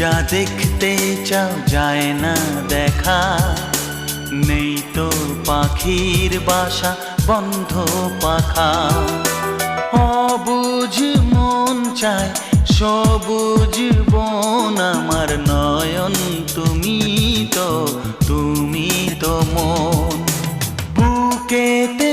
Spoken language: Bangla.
যা দেখতে চাও যায় না দেখা, নেই তো পাখির বাসা বন্ধ পাখা। অবুঝ মন চায় সবুজ বন, আমার নয়ন তুমি তো মন। বুকেতে